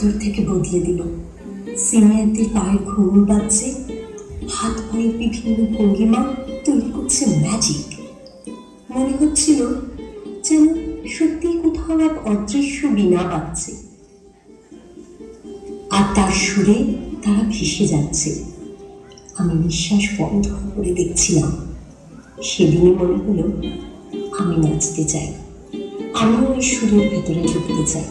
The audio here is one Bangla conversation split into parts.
ভেতর থেকে বদলে দিল। সিনিয়রদের পায়ের ঘুঙুর বাজছে, হাত পায়ের বিভিন্ন ভঙ্গিমা তৈরি করছে ম্যাজিক। মনে হচ্ছিল যেন সত্যি কোথাও এক অদৃশ্য বীণা বাজছে, আর তার সুরে তারা ভেসে যাচ্ছে। আমি নিঃশ্বাস বন্ধ করে দেখছিলাম। সেদিনই মনে হলো আমি নাচতে চাই, আমিও ওই সুরের ভেতরে ঢুকতে চাই।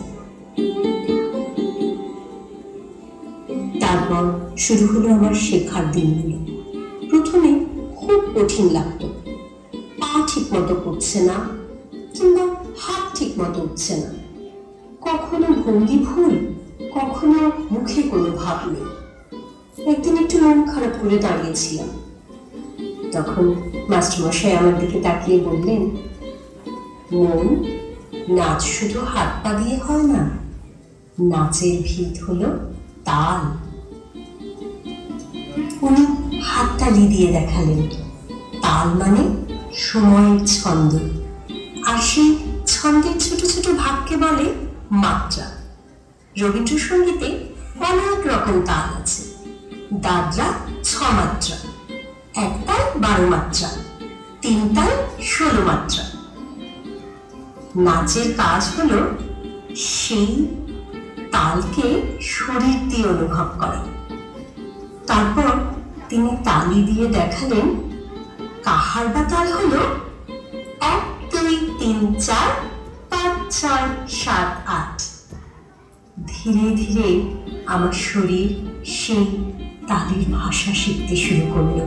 তারপর শুরু হলো আমার শেখার দিনগুলো। প্রথমে খুব কঠিন লাগতো। পা ঠিক মতো করছে না, কিংবা হাত ঠিক মতো উঠছে না, কখনো ভঙ্গি ভুল, কখনো মুখে কোনো ভাব নেই। একদিন একটু মন খারাপ করে দাঁড়িয়েছিলাম। তখন মাস্টারমশাই আমার দিকে তাকিয়ে বললেন, মন, নাচ শুধু হাত পা দিয়ে হয় না, নাচের ভিত হলো তাল। উনি হাততালি দিয়ে দেখালেন, তাল মানে সময়ের ছন্দ, আর সেই ছন্দের ছোট ছোট ভাগকে বলে মাত্রা। রবীন্দ্রসঙ্গীতে অনেক রকম তাল আছে। দাদরা 6 মাত্রা, 1 তাল 12 মাত্রা, 3 তাল 16 মাত্রা। নাচের কাজ হলো সেই তালকে শরীর দিয়ে অনুভব করা। তারপর তিনি তালি দিয়ে দেখালেন, কাহার বা তাল হলো 1 2 3 4 5 6 7 8। ধীরে ধীরে আমার শরীর সেই তালির ভাষা শিখতে শুরু করলো।